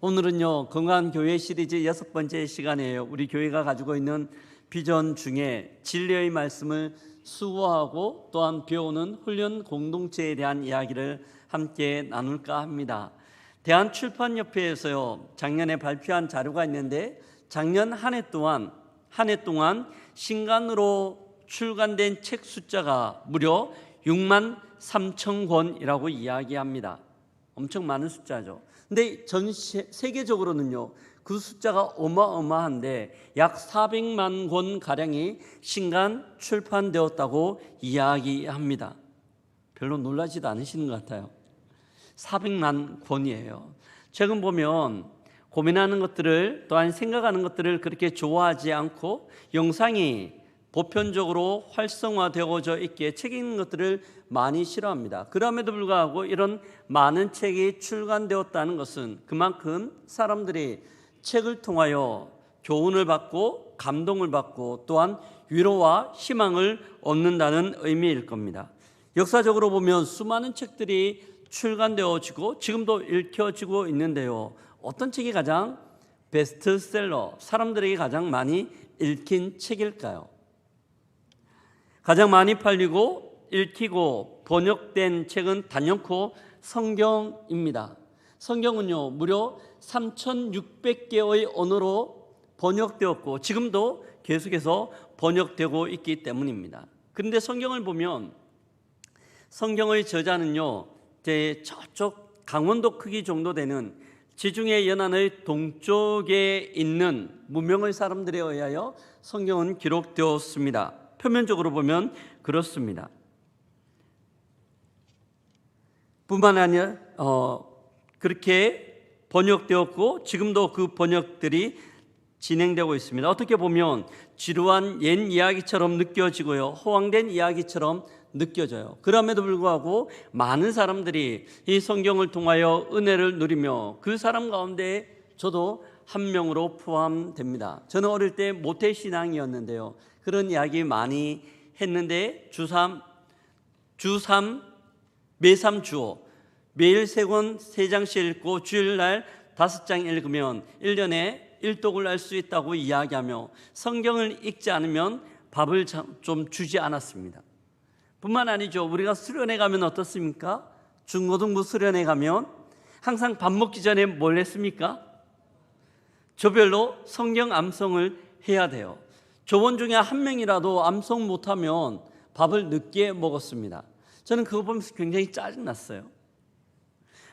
오늘은요, 건강한 교회 시리즈 6번째 시간이에요. 우리 교회가 가지고 있는 비전 중에 진리의 말씀을 수고하고 또한 배우는 훈련 공동체에 대한 이야기를 함께 나눌까 합니다. 대한출판협회에서요, 작년에 발표한 자료가 있는데 작년 한 해 동안 신간으로 출간된 책 숫자가 무려 6만 3천 권이라고 이야기합니다. 엄청 많은 숫자죠. 근데 전 세계적으로는요, 그 숫자가 어마어마한데 약 400만 권 가량이 신간 출판되었다고 이야기합니다. 별로 놀라지도 않으시는 것 같아요. 400만 권이에요. 최근 보면 고민하는 것들을 또한 생각하는 것들을 그렇게 좋아하지 않고 영상이 보편적으로 활성화되어져 있기에 책 읽는 것들을 많이 싫어합니다. 그럼에도 불구하고 이런 많은 책이 출간되었다는 것은 그만큼 사람들이 책을 통하여 교훈을 받고 감동을 받고 또한 위로와 희망을 얻는다는 의미일 겁니다. 역사적으로 보면 수많은 책들이 출간되어지고 지금도 읽혀지고 있는데요, 어떤 책이 가장 베스트셀러, 사람들에게 가장 많이 읽힌 책일까요? 가장 많이 팔리고 읽히고 번역된 책은 단연코 성경입니다. 성경은요, 무려 3,600개의 언어로 번역되었고 지금도 계속해서 번역되고 있기 때문입니다. 그런데 성경을 보면 성경의 저자는요, 저쪽 강원도 크기 정도 되는 지중해 연안의 동쪽에 있는 무명의 사람들에 의하여 성경은 기록되었습니다. 표면적으로 보면 그렇습니다. 뿐만 아니라 그렇게 번역되었고 지금도 그 번역들이 진행되고 있습니다. 어떻게 보면 지루한 옛 이야기처럼 느껴지고요, 허황된 이야기처럼 느껴져요. 그럼에도 불구하고 많은 사람들이 이 성경을 통하여 은혜를 누리며 그 사람 가운데 저도 한 명으로 포함됩니다. 저는 어릴 때 모태신앙이었는데요, 그런 이야기 많이 했는데 주3, 매3 주오, 매일 3권 3장씩 읽고 주일날 5장 읽으면 1년에 1독을 할 수 있다고 이야기하며 성경을 읽지 않으면 밥을 좀 주지 않았습니다. 뿐만 아니죠, 우리가 수련회 가면 어떻습니까? 중고등부 수련회 가면 항상 밥 먹기 전에 뭘 했습니까? 조별로 성경 암송을 해야 돼요. 조원 중에 한 명이라도 암송 못하면 밥을 늦게 먹었습니다. 저는 그거 보면서 굉장히 짜증났어요.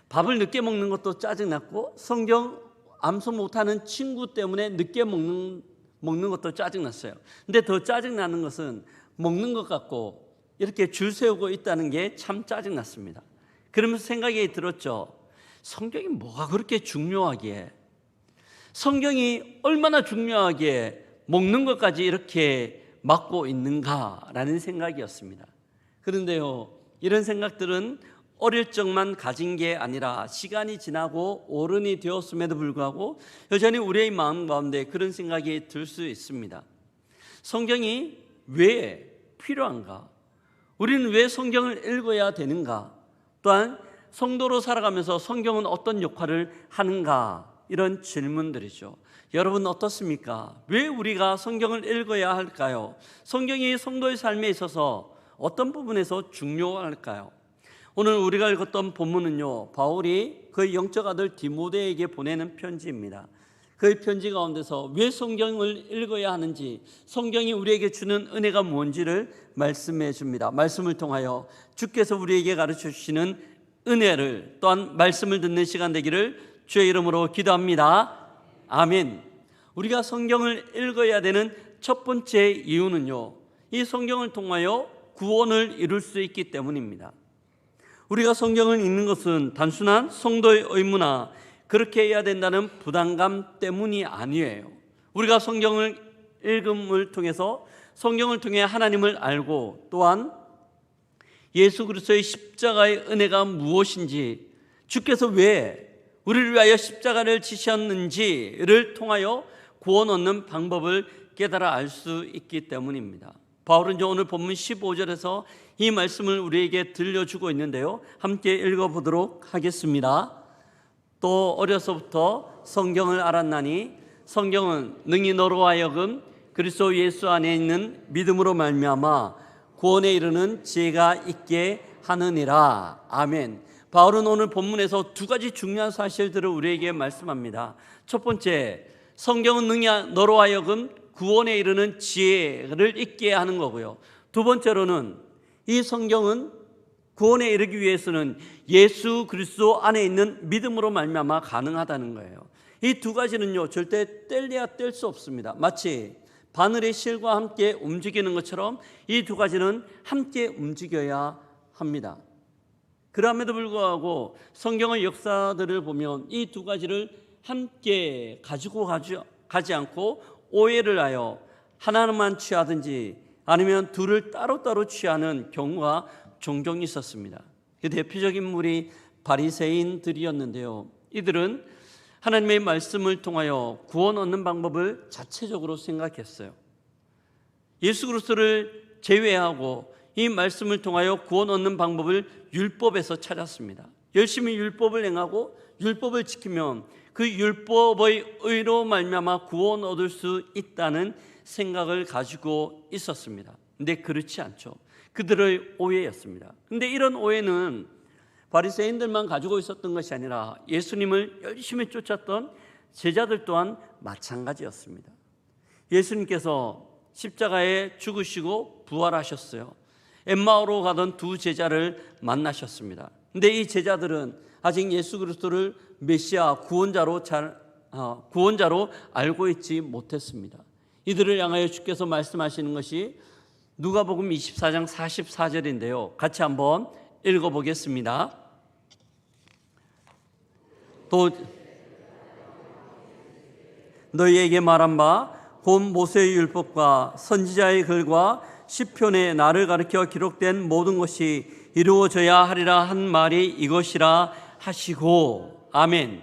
밥을 늦게 먹는 것도 짜증났고 성경 암송 못하는 친구 때문에 늦게 먹는 것도 짜증났어요. 근데 더 짜증나는 것은 먹는 것 같고 이렇게 줄 세우고 있다는 게 참 짜증났습니다. 그러면서 생각이 들었죠. 성경이 뭐가 그렇게 중요하기에, 성경이 얼마나 중요하기에 먹는 것까지 이렇게 막고 있는가라는 생각이었습니다. 그런데요, 이런 생각들은 어릴 적만 가진 게 아니라 시간이 지나고 어른이 되었음에도 불구하고 여전히 우리의 마음 가운데 그런 생각이 들 수 있습니다. 성경이 왜 필요한가? 우리는 왜 성경을 읽어야 되는가? 또한 성도로 살아가면서 성경은 어떤 역할을 하는가? 이런 질문들이죠. 여러분 어떻습니까? 왜 우리가 성경을 읽어야 할까요? 성경이 성도의 삶에 있어서 어떤 부분에서 중요할까요? 오늘 우리가 읽었던 본문은요, 바울이 그의 영적 아들 디모데에게 보내는 편지입니다. 그의 편지 가운데서 왜 성경을 읽어야 하는지, 성경이 우리에게 주는 은혜가 뭔지를 말씀해 줍니다. 말씀을 통하여 주께서 우리에게 가르쳐 주시는 은혜를, 또한 말씀을 듣는 시간 되기를 주의 이름으로 기도합니다. 아멘. 우리가 성경을 읽어야 되는 첫 번째 이유는요, 이 성경을 통하여 구원을 이룰 수 있기 때문입니다. 우리가 성경을 읽는 것은 단순한 성도의 의무나 그렇게 해야 된다는 부담감 때문이 아니에요. 우리가 성경을 읽음을 통해서 성경을 통해 하나님을 알고 또한 예수 그리스도의 십자가의 은혜가 무엇인지, 주께서 왜 우리를 위하여 십자가를 지셨는지를 통하여 구원 얻는 방법을 깨달아 알 수 있기 때문입니다. 바울은 오늘 본문 15절에서 이 말씀을 우리에게 들려주고 있는데요, 함께 읽어보도록 하겠습니다. 또 어려서부터 성경을 알았나니 성경은 능히 너로 하여금 그리스도 예수 안에 있는 믿음으로 말미암아 구원에 이르는 지혜가 있게 하느니라. 아멘. 바울은 오늘 본문에서 두 가지 중요한 사실들을 우리에게 말씀합니다. 첫 번째, 성경은 능히 너로 하여금 구원에 이르는 지혜를 있게 하는 거고요. 두 번째로는 이 성경은 구원에 이르기 위해서는 예수 그리스도 안에 있는 믿음으로 말미암아 가능하다는 거예요. 이 두 가지는요, 절대 뗄래야 뗄 수 없습니다. 마치 바늘의 실과 함께 움직이는 것처럼 이 두 가지는 함께 움직여야 합니다. 그럼에도 불구하고 성경의 역사들을 보면 이 두 가지를 함께 가지고 가지 않고 오해를 하여 하나만 취하든지 아니면 둘을 따로따로 취하는 경우가 종종 있었습니다. 그 대표적인 인물이 바리새인들이었는데요. 이들은 하나님의 말씀을 통하여 구원 얻는 방법을 자체적으로 생각했어요. 예수 그리스도를 제외하고 이 말씀을 통하여 구원 얻는 방법을 율법에서 찾았습니다. 열심히 율법을 행하고 율법을 지키면 그 율법의 의로 말미암아 구원 얻을 수 있다는 생각을 가지고 있었습니다. 근데 그렇지 않죠. 그들의 오해였습니다. 근데 이런 오해는 바리새인들만 가지고 있었던 것이 아니라 예수님을 열심히 쫓았던 제자들 또한 마찬가지였습니다. 예수님께서 십자가에 죽으시고 부활하셨어요. 엠마오로 가던 두 제자를 만나셨습니다. 근데 이 제자들은 아직 예수 그리스도를 메시아 구원자로 알고 있지 못했습니다. 이들을 향하여 주께서 말씀하시는 것이 누가복음 24장 44절인데요. 같이 한번 읽어보겠습니다. 또 너희에게 말한 바 곧 모세의 율법과 선지자의 글과 시편에 나를 가리켜 기록된 모든 것이 이루어져야 하리라 한 말이 이것이라 하시고. 아멘.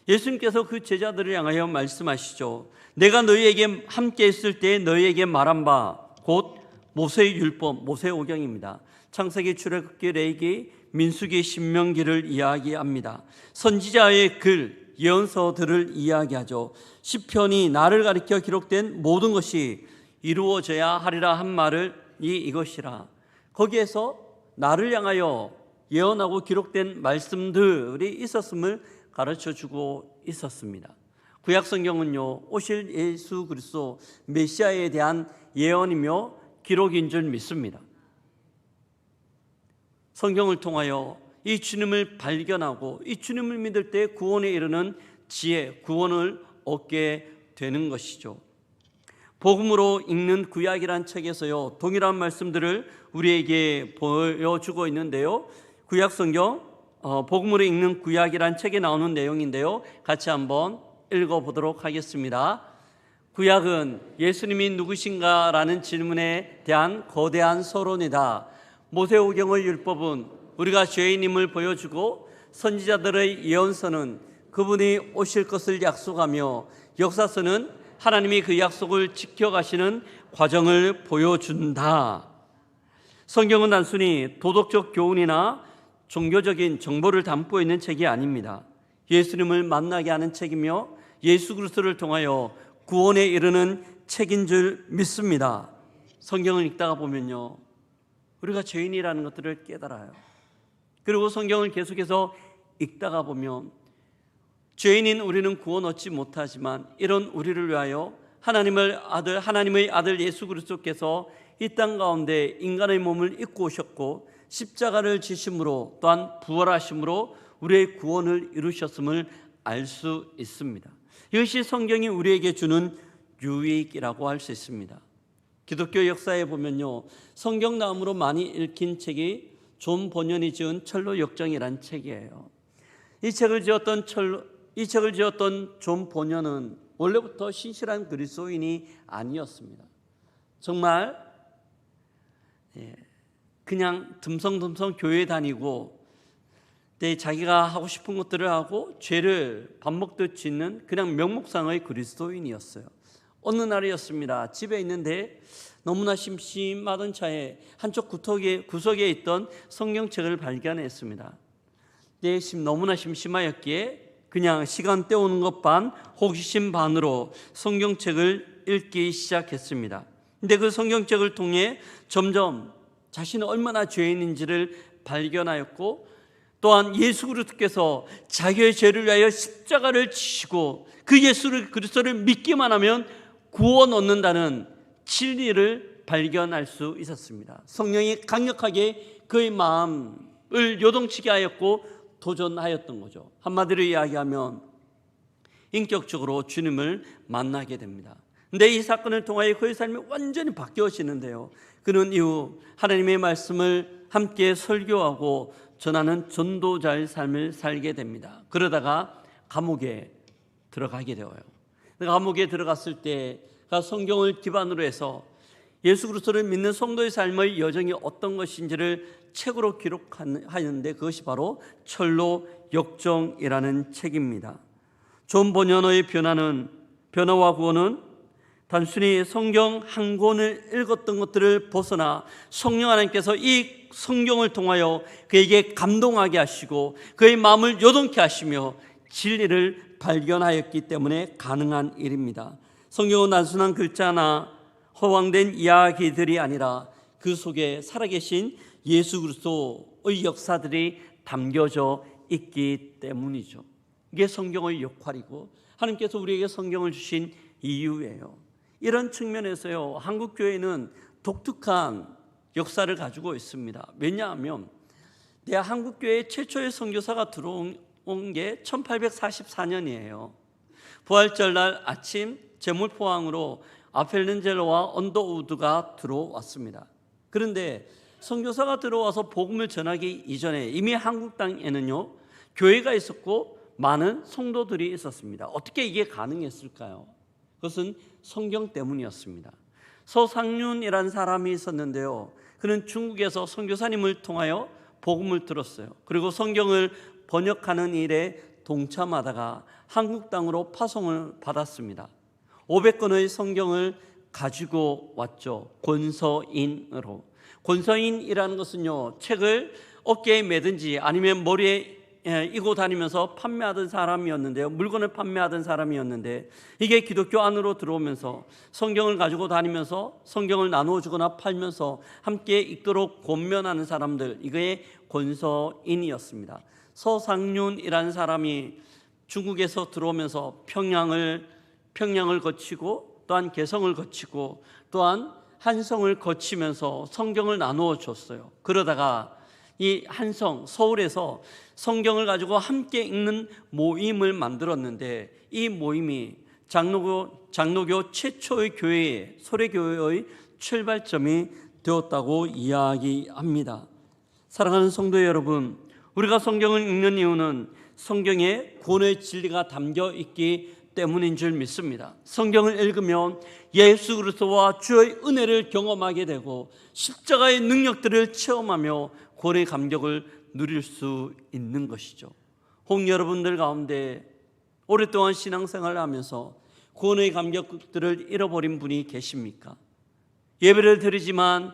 예수님께서 그 제자들을 향하여 말씀하시죠. 내가 너희에게 함께 있을 때 너희에게 말한 바 곧 모세의 율법, 모세오경입니다. 창세기, 출애굽기, 레위기, 민수기, 신명기를 이야기합니다. 선지자의 글, 예언서들을 이야기하죠. 시편이 나를 가리켜 기록된 모든 것이 이루어져야 하리라 한 말을 이것이라. 거기에서 나를 향하여 예언하고 기록된 말씀들이 있었음을 가르쳐주고 있었습니다. 구약성경은요, 오실 예수 그리스도 메시아에 대한 예언이며 기록인 줄 믿습니다. 성경을 통하여 이 주님을 발견하고 이 주님을 믿을 때 구원에 이르는 지혜, 구원을 얻게 되는 것이죠. 복음으로 읽는 구약이란 책에서요, 동일한 말씀들을 우리에게 보여주고 있는데요. 구약성경 복음으로 읽는 구약이란 책에 나오는 내용인데요. 같이 한번 읽어보도록 하겠습니다. 구약은 예수님이 누구신가라는 질문에 대한 거대한 서론이다. 모세오경의 율법은 우리가 죄인임을 보여주고 선지자들의 예언서는 그분이 오실 것을 약속하며 역사서는 하나님이 그 약속을 지켜가시는 과정을 보여준다. 성경은 단순히 도덕적 교훈이나 종교적인 정보를 담고 있는 책이 아닙니다. 예수님을 만나게 하는 책이며 예수 그리스도를 통하여 구원에 이르는 책인 줄 믿습니다. 성경을 읽다가 보면요, 우리가 죄인이라는 것들을 깨달아요. 그리고 성경을 계속해서 읽다가 보면 죄인인 우리는 구원 얻지 못하지만 이런 우리를 위하여 하나님의 아들 예수 그리스도께서 이 땅 가운데 인간의 몸을 입고 오셨고 십자가를 지심으로 또한 부활하심으로 우리의 구원을 이루셨음을 알 수 있습니다. 이것이 성경이 우리에게 주는 유익이라고 할 수 있습니다. 기독교 역사에 보면요, 성경 다음으로 많이 읽힌 책이 존 번연이 지은 철로 역정이라는 책이에요. 이 책을 지었던 존 번연은 원래부터 신실한 그리스도인이 아니었습니다. 정말 그냥 듬성듬성 교회 다니고 자기가 하고 싶은 것들을 하고 죄를 밥 먹듯 짓는 그냥 명목상의 그리스도인이었어요. 어느 날이었습니다. 집에 있는데 너무나 심심하던 차에 한쪽 구석에 있던 성경책을 발견했습니다. 너무나 심심하였기에 그냥 시간 때우는 것 반, 호기심 반으로 성경책을 읽기 시작했습니다. 근데 그 성경책을 통해 점점 자신은 얼마나 죄인인지를 발견하였고, 또한 예수 그리스도께서 자기의 죄를 위하여 십자가를 지시고 그 예수 그리스도를 믿기만 하면 구원 얻는다는 진리를 발견할 수 있었습니다. 성령이 강력하게 그의 마음을 요동치게 하였고 도전하였던 거죠. 한마디로 이야기하면 인격적으로 주님을 만나게 됩니다. 근데 이 사건을 통하여 그의 삶이 완전히 바뀌어지는데요. 그는 이후 하나님의 말씀을 함께 설교하고 전하는 전도자의 삶을 살게 됩니다. 그러다가 감옥에 들어가게 되어요. 감옥에 들어갔을 때 성경을 기반으로 해서 예수 그리스도를 믿는 성도의 삶의 여정이 어떤 것인지를 책으로 기록하였는데, 그것이 바로 철로 역정이라는 책입니다. 존 버녀의 변화와 구원은 단순히 성경 한 권을 읽었던 것들을 벗어나 성령 하나님께서 이 성경을 통하여 그에게 감동하게 하시고 그의 마음을 요동케 하시며 진리를 발견하였기 때문에 가능한 일입니다. 성경은 단순한 글자나 허황된 이야기들이 아니라 그 속에 살아계신 예수 그리스도의 역사들이 담겨져 있기 때문이죠. 이게 성경의 역할이고 하나님께서 우리에게 성경을 주신 이유예요. 이런 측면에서요, 한국교회는 독특한 역사를 가지고 있습니다. 왜냐하면 한국교회 최초의 선교사가 들어온 게 1844년이에요. 부활절날 아침 제물포항으로 아펠렌젤로와 언더우드가 들어왔습니다. 그런데 선교사가 들어와서 복음을 전하기 이전에 이미 한국 땅에는요, 교회가 있었고 많은 성도들이 있었습니다. 어떻게 이게 가능했을까요? 그것은 성경 때문이었습니다. 서상륜이라는 사람이 있었는데요, 그는 중국에서 선교사님을 통하여 복음을 들었어요. 그리고 성경을 번역하는 일에 동참하다가 한국 땅으로 파송을 받았습니다. 500권의 성경을 가지고 왔죠. 권서인으로. 권서인이라는 것은요, 책을 어깨에 매든지 아니면 머리에 이고 다니면서 판매하던 사람이었는데요, 물건을 판매하던 사람이었는데, 이게 기독교 안으로 들어오면서 성경을 가지고 다니면서 성경을 나누어 주거나 팔면서 함께 읽도록 권면하는 사람들, 이게 권서인이었습니다. 서상륜이라는 사람이 중국에서 들어오면서 평양을 거치고 또한 개성을 거치고 또한 한성을 거치면서 성경을 나누어 줬어요. 그러다가 이 한성, 서울에서 성경을 가지고 함께 읽는 모임을 만들었는데, 이 모임이 장로교 최초의 교회, 소래교회의 출발점이 되었다고 이야기합니다. 사랑하는 성도 여러분, 우리가 성경을 읽는 이유는 성경에 구원의 진리가 담겨 있기 때문인 줄 믿습니다. 성경을 읽으면 예수 그리스도와 주의 은혜를 경험하게 되고 십자가의 능력들을 체험하며 구원의 감격을 누릴 수 있는 것이죠. 혹 여러분들 가운데 오랫동안 신앙생활을 하면서 구원의 감격들을 잃어버린 분이 계십니까? 예배를 드리지만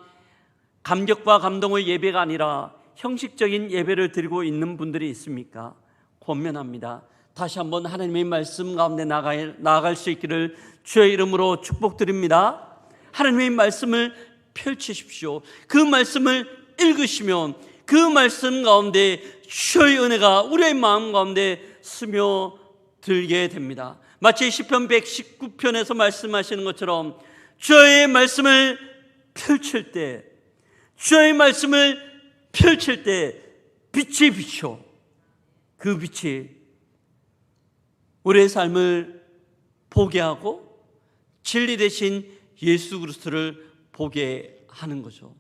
감격과 감동의 예배가 아니라 형식적인 예배를 드리고 있는 분들이 있습니까? 권면합니다. 다시 한번 하나님의 말씀 가운데 나아갈 수 있기를 주의 이름으로 축복드립니다. 하나님의 말씀을 펼치십시오. 그 말씀을 읽으시면 그 말씀 가운데 주의 은혜가 우리의 마음 가운데 스며들게 됩니다. 마치 시편 119편에서 말씀하시는 것처럼 주의 말씀을 펼칠 때, 주의 말씀을 펼칠 때 빛이 비쳐, 그 빛이 우리의 삶을 보게 하고 진리 되신 예수 그리스도를 보게 하는 거죠.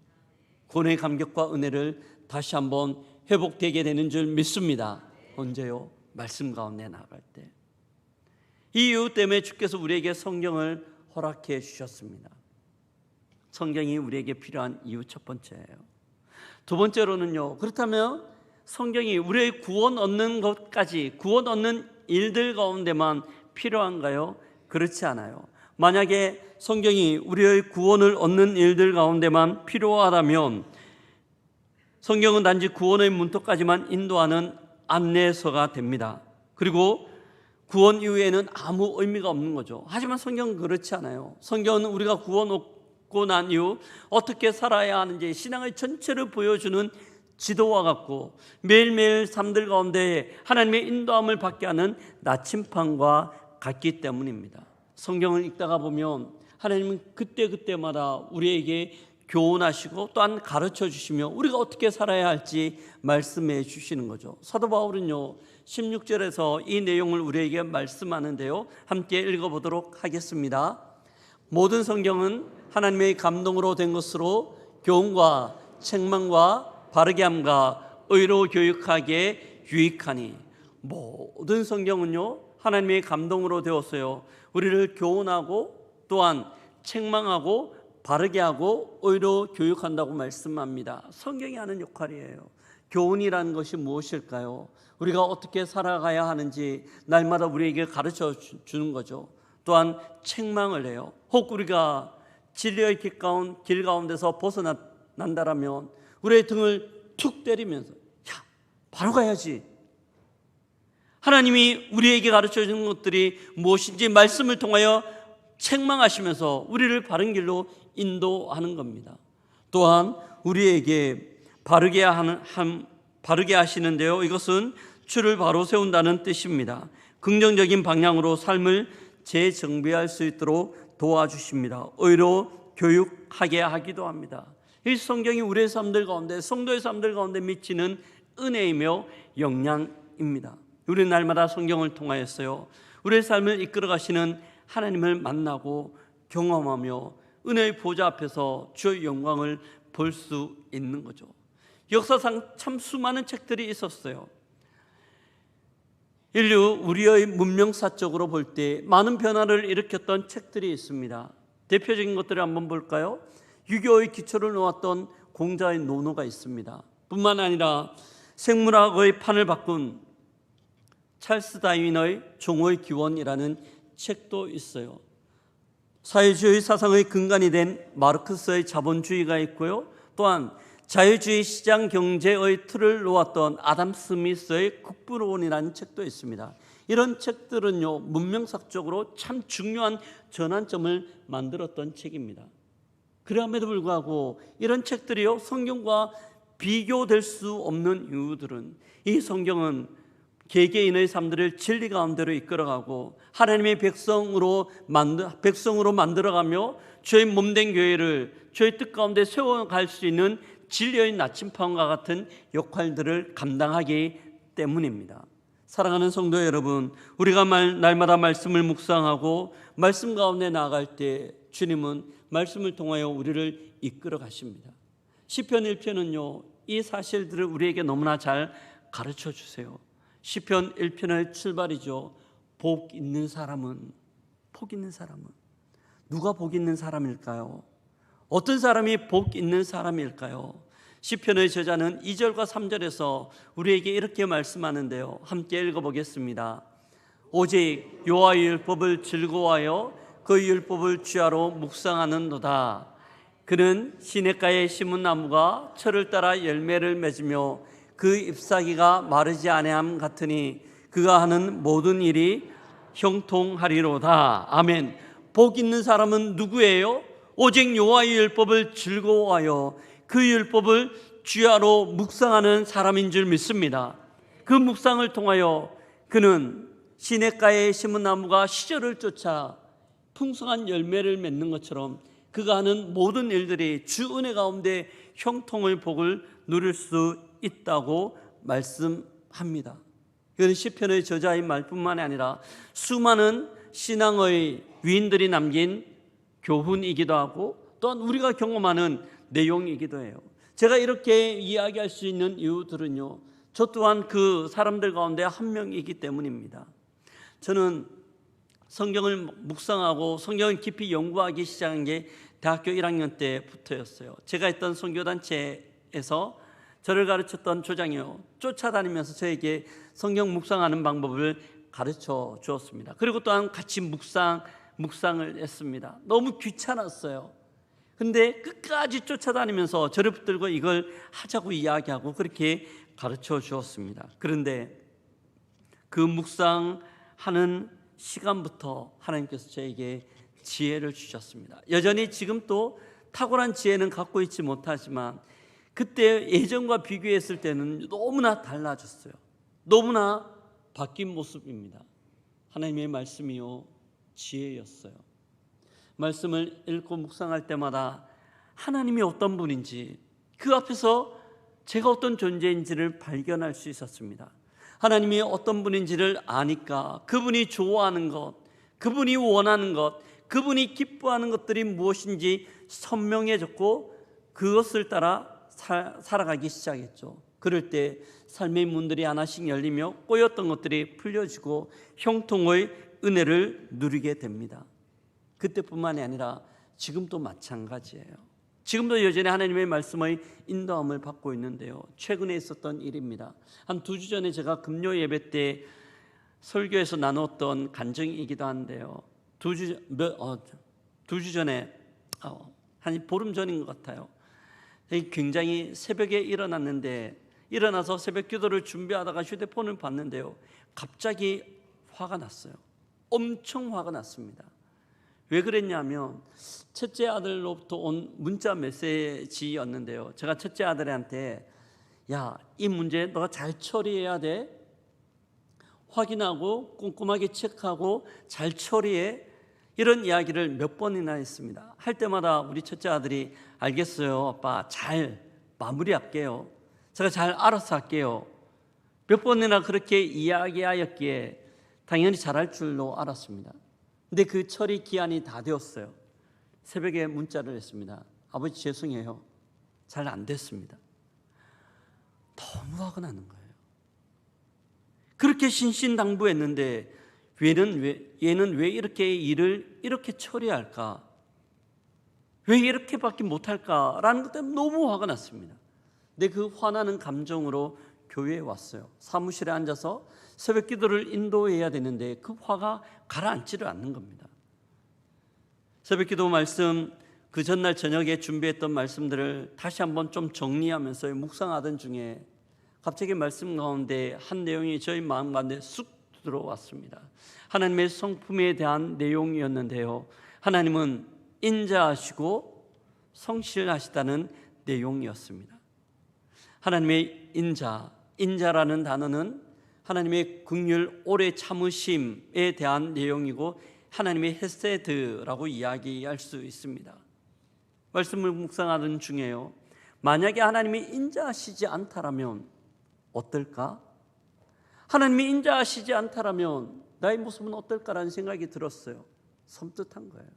구원의 감격과 은혜를 다시 한번 회복되게 되는 줄 믿습니다. 언제요? 말씀 가운데 나아갈 때. 이 이유 때문에 주께서 우리에게 성경을 허락해 주셨습니다. 성경이 우리에게 필요한 이유 첫 번째예요. 두 번째로는요, 그렇다면 성경이 우리의 구원 얻는 것까지, 구원 얻는 일들 가운데만 필요한가요? 그렇지 않아요. 만약에 성경이 우리의 구원을 얻는 일들 가운데만 필요하다면 성경은 단지 구원의 문턱까지만 인도하는 안내서가 됩니다. 그리고 구원 이후에는 아무 의미가 없는 거죠. 하지만 성경은 그렇지 않아요. 성경은 우리가 구원 얻고 난 이후 어떻게 살아야 하는지 신앙의 전체를 보여주는 지도와 같고 매일매일 삶들 가운데 하나님의 인도함을 받게 하는 나침판과 같기 때문입니다. 성경을 읽다가 보면 하나님은 그때그때마다 우리에게 교훈하시고 또한 가르쳐 주시며 우리가 어떻게 살아야 할지 말씀해 주시는 거죠. 사도 바울은요 16절에서 이 내용을 우리에게 말씀하는데요, 함께 읽어보도록 하겠습니다. 모든 성경은 하나님의 감동으로 된 것으로 교훈과 책망과 바르게 함과 의로 교육하기에 유익하니. 모든 성경은요 하나님의 감동으로 되었어요. 우리를 교훈하고 또한 책망하고 바르게 하고 의로 교육한다고 말씀합니다. 성경이 하는 역할이에요. 교훈이라는 것이 무엇일까요? 우리가 어떻게 살아가야 하는지 날마다 우리에게 가르쳐 주는 거죠. 또한 책망을 해요. 혹 우리가 진리의 길 가운데서 벗어난다라면 우리의 등을 툭 때리면서 야, 바로 가야지. 하나님이 우리에게 가르쳐 주는 것들이 무엇인지 말씀을 통하여 책망하시면서 우리를 바른 길로 인도하는 겁니다. 또한 우리에게 바르게 하시는데요, 이것은 주를 바로 세운다는 뜻입니다. 긍정적인 방향으로 삶을 재정비할 수 있도록 도와주십니다. 의로 교육하게 하기도 합니다. 이 성경이 우리의 삶들 가운데, 성도의 삶들 가운데 미치는 은혜이며 영향입니다. 우리는 날마다 성경을 통하였어요, 우리의 삶을 이끌어 가시는 하나님을 만나고 경험하며 은혜의 보좌 앞에서 주의 영광을 볼 수 있는 거죠. 역사상 참 수많은 책들이 있었어요. 인류 우리의 문명사적으로 볼 때 많은 변화를 일으켰던 책들이 있습니다. 대표적인 것들을 한번 볼까요? 유교의 기초를 놓았던 공자의 논어가 있습니다. 뿐만 아니라 생물학의 판을 바꾼 찰스 다윈의 종의 기원이라는 책도 있어요. 사회주의 사상의 근간이 된 마르크스의 자본주의가 있고요, 또한 자유주의 시장 경제의 틀을 놓았던 아담 스미스의 국부론이라는 책도 있습니다. 이런 책들은요 문명사적으로 참 중요한 전환점을 만들었던 책입니다. 그럼에도 불구하고 이런 책들이요 성경과 비교될 수 없는 이유들은, 이 성경은 개개인의 삶들을 진리 가운데로 이끌어가고 하나님의 백성으로 만들어가며 주의 몸된 교회를 주의 뜻 가운데 세워갈 수 있는 진리의 나침판과 같은 역할들을 감당하기 때문입니다. 사랑하는 성도 여러분, 우리가 날마다 말씀을 묵상하고 말씀 가운데 나아갈 때 주님은 말씀을 통하여 우리를 이끌어 가십니다. 시편 1편은요 이 사실들을 우리에게 너무나 잘 가르쳐 주세요. 시편 1편의 출발이죠. 복 있는 사람은 누가 복 있는 사람일까요? 어떤 사람이 복 있는 사람일까요? 시편의 저자는 2절과 3절에서 우리에게 이렇게 말씀하는데요, 함께 읽어보겠습니다. 오직 여호와의 율법을 즐거워하여 그 율법을 주야로 묵상하는도다. 그는 시냇가에 심은 나무가 철을 따라 열매를 맺으며 그 잎사귀가 마르지 아니함 같으니 그가 하는 모든 일이 형통하리로다. 아멘. 복 있는 사람은 누구예요? 오직 여호와의 율법을 즐거워하여 그 율법을 주야로 묵상하는 사람인 줄 믿습니다. 그 묵상을 통하여 그는 시냇가에 심은 나무가 시절을 쫓아 풍성한 열매를 맺는 것처럼 그가 하는 모든 일들이 주 은혜 가운데 형통의 복을 누릴 수 있다고 말씀합니다. 이건 시편의 저자의 말뿐만 아니라 수많은 신앙의 위인들이 남긴 교훈이기도 하고 또한 우리가 경험하는 내용이기도 해요. 제가 이렇게 이야기할 수 있는 이유들은요, 저 또한 그 사람들 가운데 한 명이기 때문입니다. 저는 성경을 묵상하고 성경을 깊이 연구하기 시작한 게 대학교 1학년 때부터였어요. 제가 있던 선교단체에서 저를 가르쳤던 조장이요, 쫓아다니면서 저에게 성경 묵상하는 방법을 가르쳐 주었습니다. 그리고 또한 같이 묵상을 했습니다. 너무 귀찮았어요. 근데 끝까지 쫓아다니면서 저를 붙들고 이걸 하자고 이야기하고 그렇게 가르쳐 주었습니다. 그런데 그 묵상하는 시간부터 하나님께서 저에게 지혜를 주셨습니다. 여전히 지금 또 탁월한 지혜는 갖고 있지 못하지만 그때 예전과 비교했을 때는 너무나 달라졌어요. 너무나 바뀐 모습입니다. 하나님의 말씀이요 지혜였어요. 말씀을 읽고 묵상할 때마다 하나님이 어떤 분인지, 그 앞에서 제가 어떤 존재인지를 발견할 수 있었습니다. 하나님이 어떤 분인지를 아니까 그분이 좋아하는 것, 그분이 원하는 것, 그분이 기뻐하는 것들이 무엇인지 선명해졌고 그것을 따라 살아가기 시작했죠. 그럴 때 삶의 문들이 하나씩 열리며 꼬였던 것들이 풀려지고 형통의 은혜를 누리게 됩니다. 그때뿐만이 아니라 지금도 마찬가지예요. 지금도 여전히 하나님의 말씀의 인도함을 받고 있는데요. 최근에 있었던 일입니다. 한 2주 전에 제가 금요 예배 때 설교에서 나눴던 간증이기도 한데요. 2주 전에 한 보름 전인 것 같아요. 굉장히 새벽에 일어났는데 일어나서 새벽 기도를 준비하다가 휴대폰을 봤는데요. 갑자기 화가 났어요. 엄청 화가 났습니다. 왜 그랬냐면 첫째 아들로부터 온 문자 메시지였는데요. 제가 첫째 아들한테 야, 이 문제 너가 잘 처리해야 돼. 확인하고 꼼꼼하게 체크하고 잘 처리해. 이런 이야기를 몇 번이나 했습니다. 할 때마다 우리 첫째 아들이 알겠어요 아빠, 잘 마무리할게요. 제가 잘 알아서 할게요. 몇 번이나 그렇게 이야기하였기에 당연히 잘할 줄로 알았습니다. 근데 그 처리 기한이 다 되었어요. 새벽에 문자를 했습니다. 아버지 죄송해요, 잘 안 됐습니다. 너무 화가 나는 거예요. 그렇게 신신당부했는데 얘는 왜 이렇게 일을 이렇게 처리할까? 왜 이렇게밖에 못할까라는 것 때문에 너무 화가 났습니다. 근데 그 화나는 감정으로 교회에 왔어요. 사무실에 앉아서 새벽 기도를 인도해야 되는데 그 화가 가라앉지를 않는 겁니다. 새벽 기도 말씀, 그 전날 저녁에 준비했던 말씀들을 다시 한번 좀 정리하면서 묵상하던 중에 갑자기 말씀 가운데 한 내용이 저희 마음 가운데 쑥 들어왔습니다. 하나님의 성품에 대한 내용이었는데요. 하나님은 인자하시고 성실하시다는 내용이었습니다. 하나님의 인자라는 단어는 하나님의 긍휼, 오래 참으심에 대한 내용이고 하나님의 헤세드라고 이야기할 수 있습니다. 말씀을 묵상하는 중에요. 만약에 하나님이 인자하시지 않다라면 어떨까? 하나님이 인자하시지 않다라면 나의 모습은 어떨까라는 생각이 들었어요. 섬뜩한 거예요.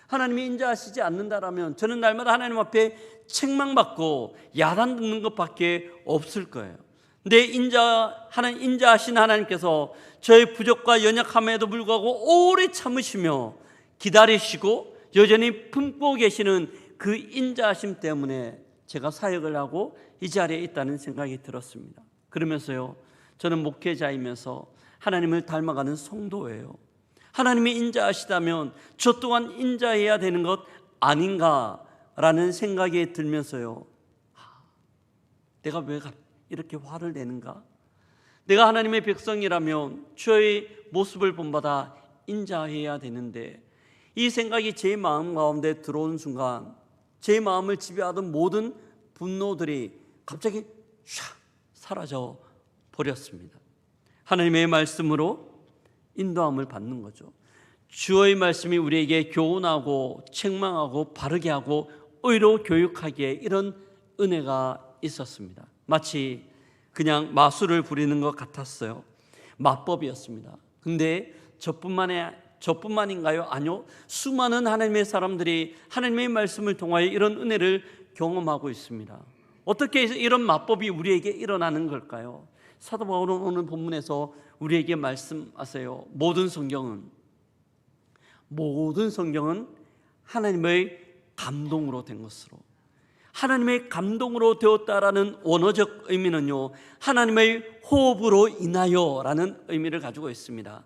하나님이 인자하시지 않는다라면 저는 날마다 하나님 앞에 책망받고 야단 듣는 것밖에 없을 거예요. 근데 인자하신 하나님께서 저의 부족과 연약함에도 불구하고 오래 참으시며 기다리시고 여전히 품고 계시는 그 인자하심 때문에 제가 사역을 하고 이 자리에 있다는 생각이 들었습니다. 그러면서요, 저는 목회자이면서 하나님을 닮아가는 성도예요. 하나님이 인자하시다면 저 또한 인자해야 되는 것 아닌가라는 생각이 들면서요, 내가 왜 이렇게 화를 내는가? 내가 하나님의 백성이라면 주의 모습을 본받아 인자해야 되는데, 이 생각이 제 마음 가운데 들어온 순간 제 마음을 지배하던 모든 분노들이 갑자기 샥 사라져 버렸습니다. 하나님의 말씀으로 인도함을 받는 거죠. 주의 말씀이 우리에게 교훈하고 책망하고 바르게 하고 의로 교육하기에 이런 은혜가 있었습니다. 마치 그냥 마술을 부리는 것 같았어요. 마법이었습니다. 근데 저뿐만인가요? 아니요. 수많은 하나님의 사람들이 하나님의 말씀을 통하여 이런 은혜를 경험하고 있습니다. 어떻게 해서 이런 마법이 우리에게 일어나는 걸까요? 사도 바울은 오늘 본문에서 우리에게 말씀하세요. 모든 성경은 하나님의 감동으로 된 것으로, 하나님의 감동으로 되었다라는 원어적 의미는요, 하나님의 호흡으로 인하여라는 의미를 가지고 있습니다.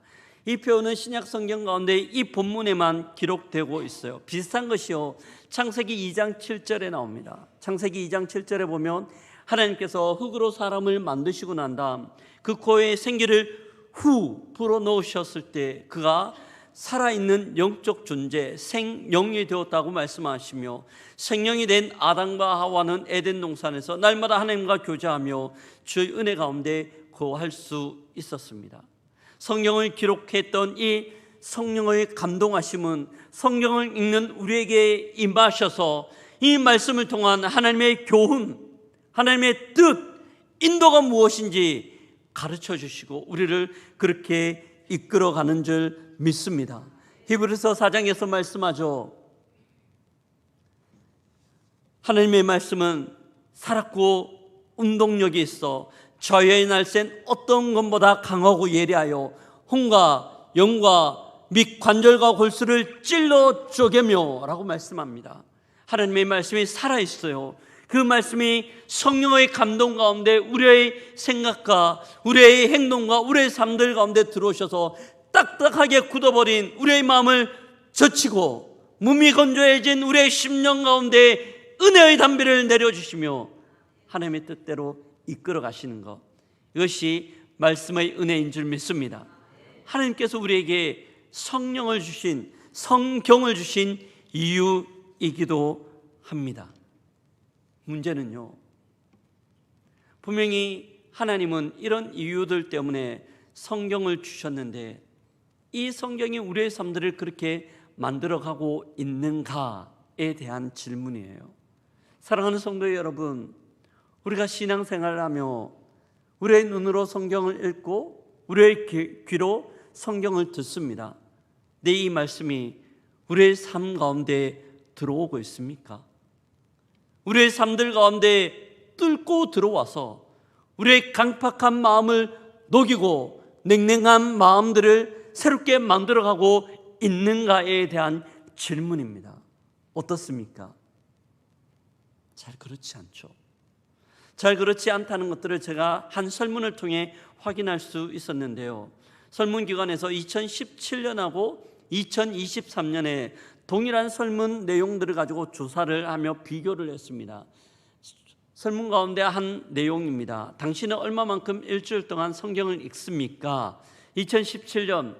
이 표현은 신약 성경 가운데 이 본문에만 기록되고 있어요. 비슷한 것이요, 창세기 2장 7절에 나옵니다. 창세기 2장 7절에 보면 하나님께서 흙으로 사람을 만드시고 난 다음 그 코에 생기를 후 불어넣으셨을 때 그가 살아있는 영적 존재, 생명이 되었다고 말씀하시며, 생명이 된 아담과 하와는 에덴 동산에서 날마다 하나님과 교제하며 주의 은혜 가운데 거할 수 있었습니다. 성경을 기록했던 이 성령의 감동하심은 성경을 읽는 우리에게 임하셔서 이 말씀을 통한 하나님의 교훈, 하나님의 뜻, 인도가 무엇인지 가르쳐 주시고 우리를 그렇게 이끌어가는 줄 믿습니다. 히브리서 4장에서 말씀하죠. 하나님의 말씀은 살았고 운동력이 있어 저의 날쌘 어떤 것보다 강하고 예리하여 혼과 영과 및 관절과 골수를 찔러 쪼개며 라고 말씀합니다. 하나님의 말씀이 살아있어요. 그 말씀이 성령의 감동 가운데 우리의 생각과 우리의 행동과 우리의 삶들 가운데 들어오셔서 딱딱하게 굳어버린 우리의 마음을 젖히고 몸이 건조해진 우리의 심령 가운데 은혜의 담비를 내려주시며 하나님의 뜻대로 이끌어 가시는 것, 이것이 말씀의 은혜인 줄 믿습니다. 하나님께서 우리에게 성령을 주신, 성경을 주신 이유이기도 합니다. 문제는요, 분명히 하나님은 이런 이유들 때문에 성경을 주셨는데 이 성경이 우리의 삶들을 그렇게 만들어가고 있는가에 대한 질문이에요. 사랑하는 성도 여러분, 우리가 신앙생활을 하며 우리의 눈으로 성경을 읽고 우리의 귀로 성경을 듣습니다. 근데 이 말씀이 우리의 삶 가운데 들어오고 있습니까? 우리의 삶들 가운데 뚫고 들어와서 우리의 강팍한 마음을 녹이고 냉랭한 마음들을 새롭게 만들어가고 있는가에 대한 질문입니다. 어떻습니까? 잘 그렇지 않죠. 잘 그렇지 않다는 것들을 제가 한 설문을 통해 확인할 수 있었는데요. 설문기관에서 2017년하고 2023년에 동일한 설문 내용들을 가지고 조사를 하며 비교를 했습니다. 설문 가운데 한 내용입니다. 당신은 얼마만큼 일주일 동안 성경을 읽습니까? 2017년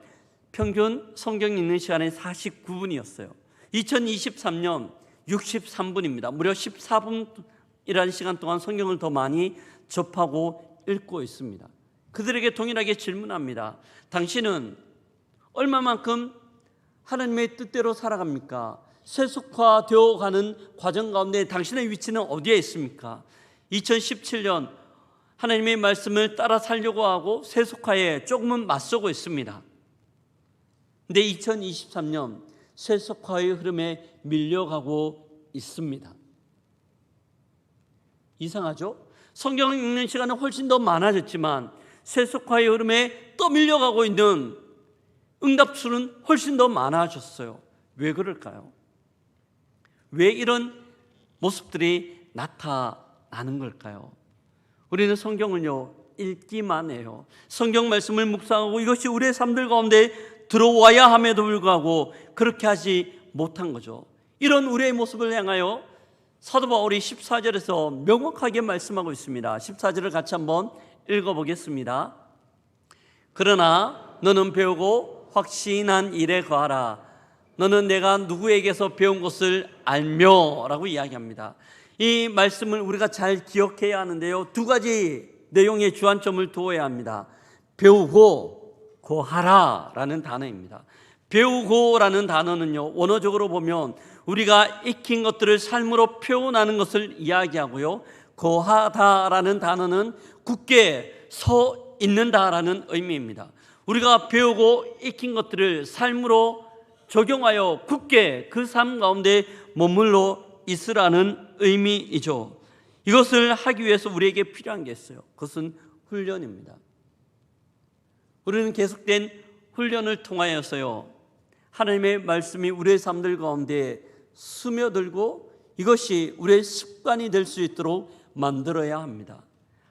평균 성경 읽는 시간이 49분이었어요. 2023년 63분입니다. 무려 14분이라는 시간 동안 성경을 더 많이 접하고 읽고 있습니다. 그들에게 동일하게 질문합니다. 당신은 얼마만큼 하나님의 뜻대로 살아갑니까? 세속화되어 가는 과정 가운데 당신의 위치는 어디에 있습니까? 2017년 하나님의 말씀을 따라 살려고 하고 세속화에 조금은 맞서고 있습니다. 근데 2023년 세속화의 흐름에 밀려가고 있습니다. 이상하죠? 성경을 읽는 시간은 훨씬 더 많아졌지만 세속화의 흐름에 또 밀려가고 있는 응답수는 훨씬 더 많아졌어요. 왜 그럴까요? 왜 이런 모습들이 나타나는 걸까요? 우리는 성경을요 읽기만 해요. 성경 말씀을 묵상하고 이것이 우리의 삶들 가운데 들어와야 함에도 불구하고 그렇게 하지 못한 거죠. 이런 우리의 모습을 향하여 사도 바울이 14절에서 명확하게 말씀하고 있습니다. 14절을 같이 한번 읽어보겠습니다. 그러나 너는 배우고 확신한 일에 거하라. 너는 내가 누구에게서 배운 것을 알며 라고 이야기합니다. 이 말씀을 우리가 잘 기억해야 하는데요, 두 가지 내용의 주안점을 두어야 합니다. 배우고 고하라 라는 단어입니다. 배우고라는 단어는요, 원어적으로 보면 우리가 익힌 것들을 삶으로 표현하는 것을 이야기하고요, 고하다라는 단어는 굳게 서 있는다라는 의미입니다. 우리가 배우고 익힌 것들을 삶으로 적용하여 굳게 그 삶 가운데 머물러 있으라는 의미이죠. 이것을 하기 위해서 우리에게 필요한 게 있어요. 그것은 훈련입니다. 우리는 계속된 훈련을 통하여서요, 하나님의 말씀이 우리의 삶들 가운데 스며들고 이것이 우리의 습관이 될 수 있도록 만들어야 합니다.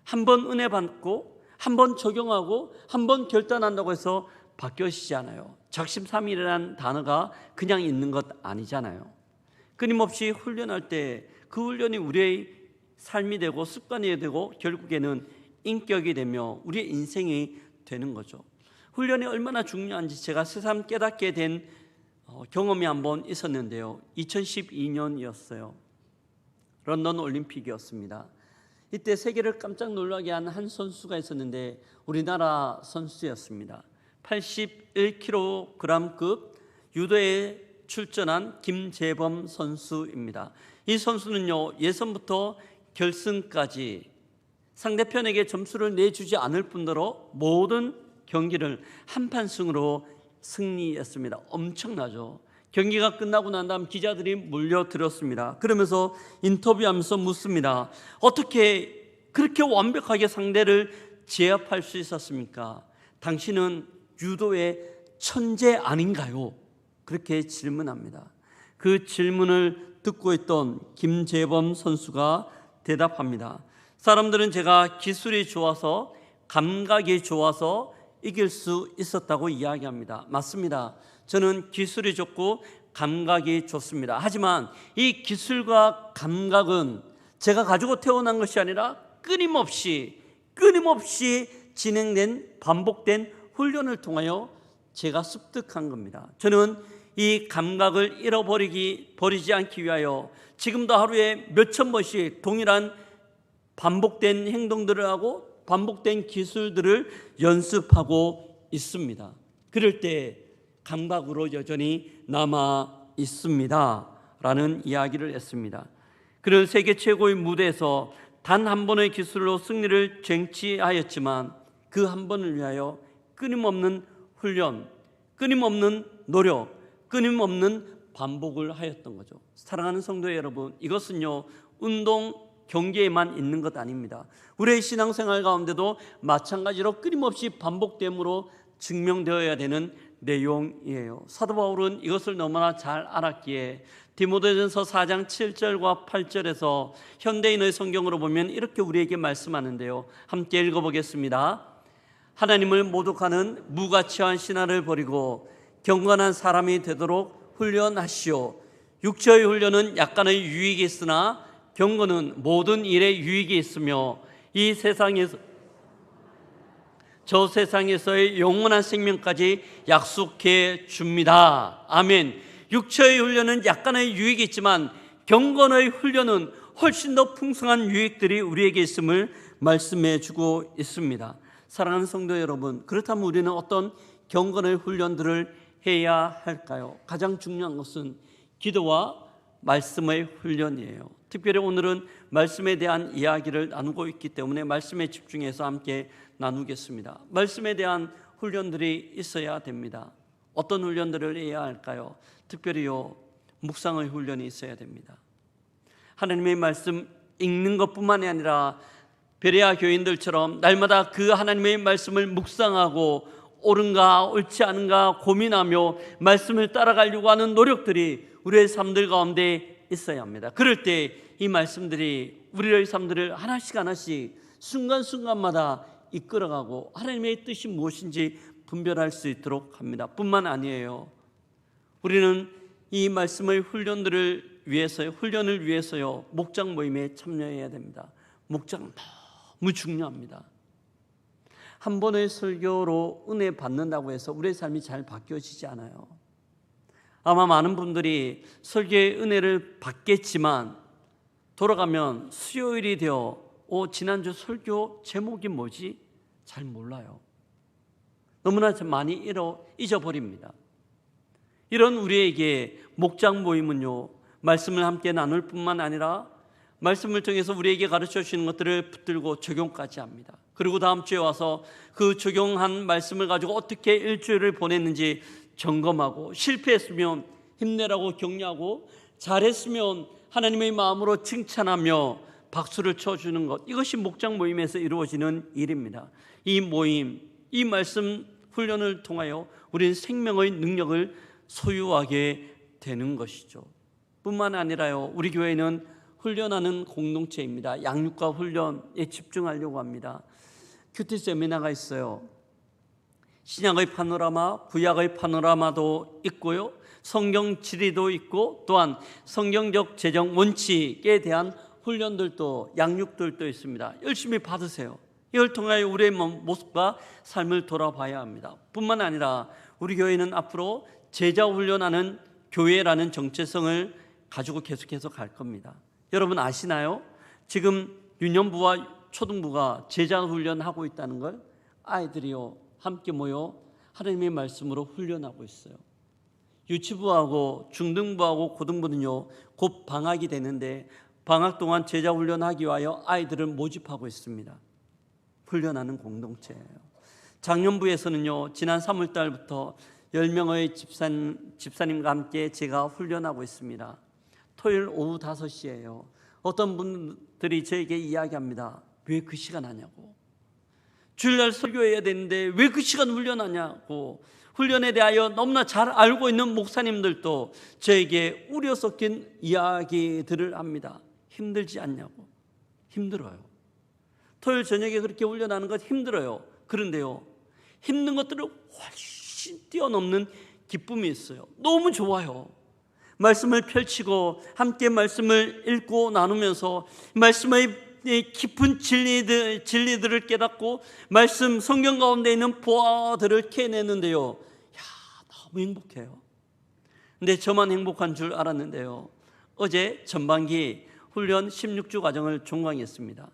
한번 은혜 받고 한번 적용하고 한번 결단한다고 해서 바뀌어지지 않아요. 작심삼일이라는 단어가 그냥 있는 것 아니잖아요. 끊임없이 훈련할 때 그 훈련이 우리의 삶이 되고 습관이 되고 결국에는 인격이 되며 우리의 인생이 되는 거죠. 훈련이 얼마나 중요한지 제가 새삼 깨닫게 된 경험이 한번 있었는데요. 2012년이었어요. 런던 올림픽이었습니다. 이때 세계를 깜짝 놀라게 한 한 선수가 있었는데 우리나라 선수였습니다. 81kg급 유도에 출전한 김재범 선수입니다. 이 선수는요, 예선부터 결승까지 상대편에게 점수를 내주지 않을 뿐더러 모든 경기를 한판승으로 승리했습니다. 엄청나죠. 경기가 끝나고 난 다음 기자들이 몰려들었습니다. 그러면서 인터뷰하면서 묻습니다. 어떻게 그렇게 완벽하게 상대를 제압할 수 있었습니까? 당신은 유도의 천재 아닌가요? 그렇게 질문합니다. 그 질문을 듣고 있던 김재범 선수가 대답합니다. 사람들은 제가 기술이 좋아서 감각이 좋아서 이길 수 있었다고 이야기합니다. 맞습니다. 저는 기술이 좋고 감각이 좋습니다. 하지만 이 기술과 감각은 제가 가지고 태어난 것이 아니라 끊임없이 진행된 반복된 훈련을 통하여 제가 습득한 겁니다. 저는 이 감각을 버리지 않기 위하여 지금도 하루에 몇천 번씩 동일한 반복된 행동들을 하고 반복된 기술들을 연습하고 있습니다. 그럴 때 감각으로 여전히 남아 있습니다 라는 이야기를 했습니다. 그는 세계 최고의 무대에서 단 한 번의 기술로 승리를 쟁취하였지만 그 한 번을 위하여 끊임없는 훈련, 끊임없는 노력, 끊임없는 반복을 하였던 거죠. 사랑하는 성도 여러분, 이것은요 운동 경기에만 있는 것 아닙니다. 우리의 신앙생활 가운데도 마찬가지로 끊임없이 반복됨으로 증명되어야 되는 내용이에요. 사도 바울은 이것을 너무나 잘 알았기에 디모데전서 4장 7절과 8절에서 현대인의 성경으로 보면 이렇게 우리에게 말씀하는데요. 함께 읽어보겠습니다. 하나님을 모독하는 무가치한 신화를 버리고 경건한 사람이 되도록 훈련하시오. 육체의 훈련은 약간의 유익이 있으나 경건은 모든 일에 유익이 있으며 저 세상에서의 영원한 생명까지 약속해 줍니다. 아멘. 육체의 훈련은 약간의 유익이 있지만 경건의 훈련은 훨씬 더 풍성한 유익들이 우리에게 있음을 말씀해 주고 있습니다. 사랑하는 성도 여러분, 그렇다면 우리는 어떤 경건의 훈련들을 해야 할까요? 가장 중요한 것은 기도와 말씀의 훈련이에요. 특별히 오늘은 말씀에 대한 이야기를 나누고 있기 때문에 말씀에 집중해서 함께 나누겠습니다. 말씀에 대한 훈련들이 있어야 됩니다. 어떤 훈련들을 해야 할까요? 특별히요, 묵상의 훈련이 있어야 됩니다. 하나님의 말씀 읽는 것뿐만이 아니라 베레아 교인들처럼 날마다 그 하나님의 말씀을 묵상하고 옳은가 옳지 않은가 고민하며 말씀을 따라가려고 하는 노력들이 우리의 삶들 가운데 있어야 합니다. 그럴 때 이 말씀들이 우리의 삶들을 하나씩 순간순간마다 이끌어가고 하나님의 뜻이 무엇인지 분별할 수 있도록 합니다. 뿐만 아니에요, 우리는 이 말씀의 훈련을 위해서요 목장 모임에 참여해야 됩니다. 목장 너무 중요합니다. 한 번의 설교로 은혜 받는다고 해서 우리의 삶이 잘 바뀌어지지 않아요. 아마 많은 분들이 설교의 은혜를 받겠지만 돌아가면 수요일이 되어 지난주 설교 제목이 뭐지? 잘 몰라요. 너무나 많이 잊어버립니다. 이런 우리에게 목장 모임은요, 말씀을 함께 나눌 뿐만 아니라 말씀을 통해서 우리에게 가르쳐 주시는 것들을 붙들고 적용까지 합니다. 그리고 다음 주에 와서 그 적용한 말씀을 가지고 어떻게 일주일을 보냈는지 점검하고, 실패했으면 힘내라고 격려하고, 잘했으면 하나님의 마음으로 칭찬하며 박수를 쳐주는 것, 이것이 목장 모임에서 이루어지는 일입니다. 이 모임, 이 말씀 훈련을 통하여 우리는 생명의 능력을 소유하게 되는 것이죠. 뿐만 아니라요, 우리 교회는 훈련하는 공동체입니다. 양육과 훈련에 집중하려고 합니다. 큐티 세미나가 있어요. 신약의 파노라마, 구약의 파노라마도 있고요, 성경 지리도 있고, 또한 성경적 재정 원칙에 대한 훈련들도, 양육들도 있습니다. 열심히 받으세요. 이걸 통하여 우리의 모습과 삶을 돌아봐야 합니다. 뿐만 아니라 우리 교회는 앞으로 제자 훈련하는 교회라는 정체성을 가지고 계속해서 갈 겁니다. 여러분 아시나요? 지금 유년부와 초등부가 제자 훈련하고 있다는 걸 아이들이요 함께 모여 하나님의 말씀으로 훈련하고 있어요. 유치부하고 중등부하고 고등부는요 곧 방학이 되는데 방학 동안 제자 훈련하기 위하여 아이들을 모집하고 있습니다. 훈련하는 공동체예요. 작년부에서는요 지난 3월 달부터 10명의 집사님과 함께 제가 훈련하고 있습니다. 토요일 오후 5시예요. 어떤 분들이 저에게 이야기합니다. 왜 그 시간 하냐고. 주일날 설교해야 되는데 왜 그 시간 훈련하냐고. 훈련에 대하여 너무나 잘 알고 있는 목사님들도 저에게 우려 섞인 이야기들을 합니다. 힘들지 않냐고. 힘들어요. 토요일 저녁에 그렇게 훈련하는 것 힘들어요. 그런데요 힘든 것들을 훨씬 뛰어넘는 기쁨이 있어요. 너무 좋아요. 말씀을 펼치고 함께 말씀을 읽고 나누면서 말씀의 깊은 진리들을 깨닫고 말씀 성경 가운데 있는 보화들을 캐내는데요 너무 행복해요. 근데 저만 행복한 줄 알았는데요 어제 전반기 훈련 16주 과정을 종강했습니다.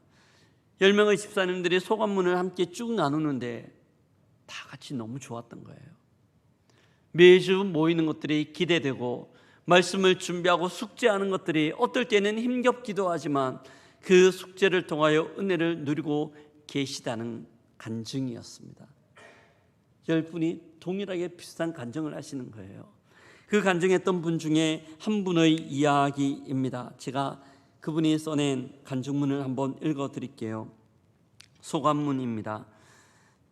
10명의 집사님들이 소감문을 함께 쭉 나누는데 다 같이 너무 좋았던 거예요. 매주 모이는 것들이 기대되고 말씀을 준비하고 숙제하는 것들이 어떨 때는 힘겹기도 하지만 그 숙제를 통하여 은혜를 누리고 계시다는 간증이었습니다. 10분이 동일하게 비슷한 간증을 하시는 거예요. 그 간증했던 분 중에 한 분의 이야기입니다. 제가 그분이 써낸 간증문을 한번 읽어드릴게요. 소감문입니다.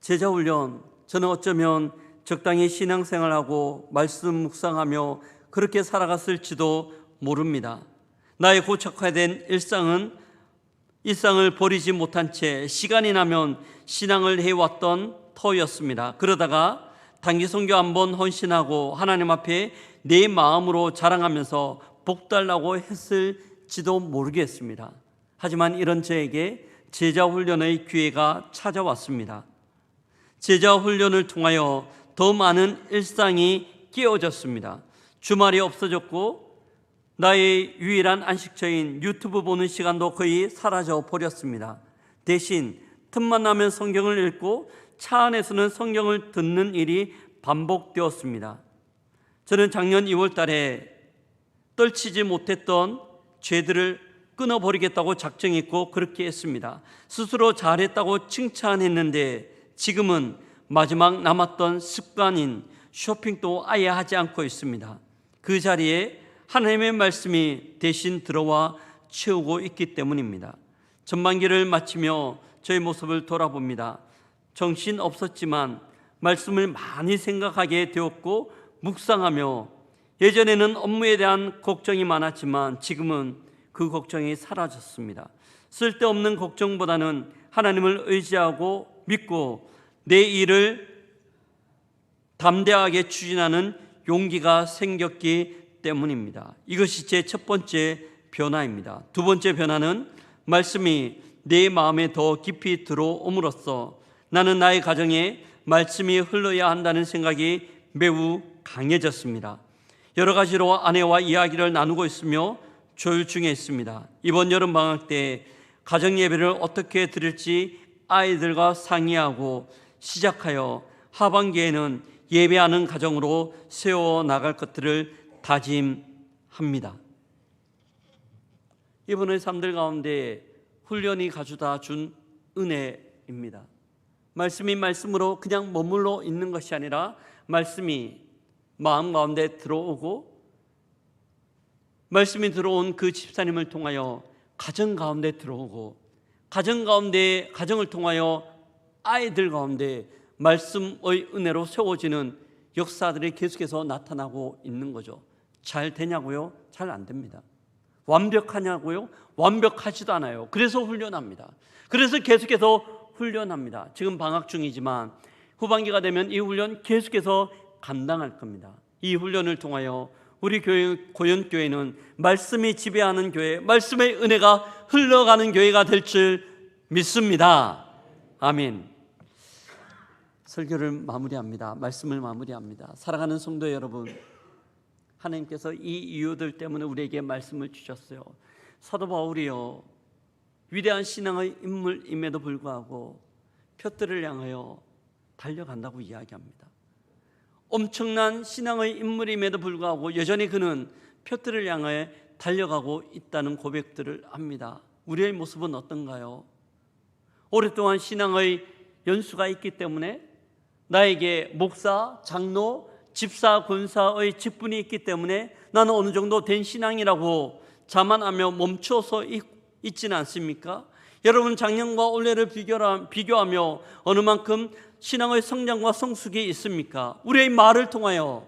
제자훈련, 저는 어쩌면 적당히 신앙생활하고 말씀 묵상하며 그렇게 살아갔을지도 모릅니다. 나의 고착화된 일상을 버리지 못한 채 시간이 나면 신앙을 해왔던 터였습니다. 그러다가 단기 선교 한번 헌신하고 하나님 앞에 내 마음으로 자랑하면서 복달라고 했을지도 모르겠습니다. 하지만 이런 저에게 제자훈련의 기회가 찾아왔습니다. 제자훈련을 통하여 더 많은 일상이 깨어졌습니다. 주말이 없어졌고 나의 유일한 안식처인 유튜브 보는 시간도 거의 사라져 버렸습니다. 대신 틈만 나면 성경을 읽고 차 안에서는 성경을 듣는 일이 반복되었습니다. 저는 작년 2월 달에 떨치지 못했던 죄들을 끊어버리겠다고 작정했고 그렇게 했습니다. 스스로 잘했다고 칭찬했는데 지금은 마지막 남았던 습관인 쇼핑도 아예 하지 않고 있습니다. 그 자리에 하나님의 말씀이 대신 들어와 채우고 있기 때문입니다. 전반기를 마치며 저의 모습을 돌아봅니다. 정신 없었지만 말씀을 많이 생각하게 되었고 묵상하며 예전에는 업무에 대한 걱정이 많았지만 지금은 그 걱정이 사라졌습니다. 쓸데없는 걱정보다는 하나님을 의지하고 믿고 내 일을 담대하게 추진하는 용기가 생겼기 때문입니다. 이것이 제 첫 번째 변화입니다. 두 번째 변화는 말씀이 내 마음에 더 깊이 들어옴으로써 나는 나의 가정에 말씀이 흘러야 한다는 생각이 매우 강해졌습니다. 여러 가지로 아내와 이야기를 나누고 있으며 조율 중에 있습니다. 이번 여름방학 때 가정예배를 어떻게 드릴지 아이들과 상의하고 시작하여 하반기에는 예배하는 가정으로 세워나갈 것들을 다짐합니다. 이번의 삶들 가운데 훈련이 가져다 준 은혜입니다. 말씀이 말씀으로 그냥 머물러 있는 것이 아니라 말씀이 마음 가운데 들어오고 말씀이 들어온 그 집사님을 통하여 가정 가운데 들어오고 가정을 통하여 아이들 가운데 말씀의 은혜로 세워지는 역사들이 계속해서 나타나고 있는 거죠. 잘 되냐고요? 잘 안 됩니다. 완벽하냐고요? 완벽하지도 않아요. 그래서 훈련합니다. 그래서 계속해서 훈련합니다. 지금 방학 중이지만 후반기가 되면 이 훈련 계속해서 감당할 겁니다. 이 훈련을 통하여 우리 교회 고연교회는 말씀이 지배하는 교회, 말씀의 은혜가 흘러가는 교회가 될 줄 믿습니다. 아멘. 설교를 마무리합니다. 말씀을 마무리합니다. 사랑하는 성도 여러분, 하나님께서 이 이유들 때문에 우리에게 말씀을 주셨어요. 사도 바울이요, 위대한 신앙의 인물임에도 불구하고 표들을 향하여 달려간다고 이야기합니다. 엄청난 신앙의 인물임에도 불구하고 여전히 그는 표들을 향하여 달려가고 있다는 고백들을 합니다. 우리의 모습은 어떤가요? 오랫동안 신앙의 연수가 있기 때문에, 나에게 목사, 장로, 집사, 권사의 직분이 있기 때문에 나는 어느 정도 된 신앙이라고 자만하며 멈춰서 있지는 않습니까? 여러분, 작년과 올해를 비교하며 어느 만큼 신앙의 성장과 성숙이 있습니까? 우리의 말을 통하여,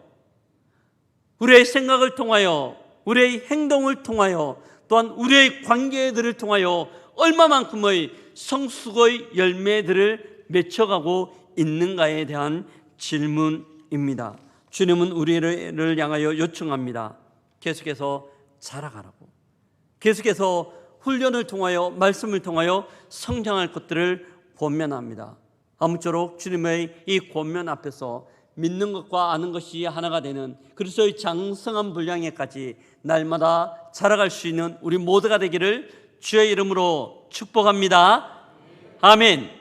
우리의 생각을 통하여, 우리의 행동을 통하여, 또한 우리의 관계들을 통하여 얼마만큼의 성숙의 열매들을 맺혀가고 있는가에 대한 질문입니다. 주님은 우리를 향하여 요청합니다. 계속해서 자라가라고, 계속해서 훈련을 통하여, 말씀을 통하여 성장할 것들을 권면합니다. 아무쪼록 주님의 이 권면 앞에서 믿는 것과 아는 것이 하나가 되는 그리스도의 장성한 분량에까지 날마다 자라갈 수 있는 우리 모두가 되기를 주의 이름으로 축복합니다. 아멘.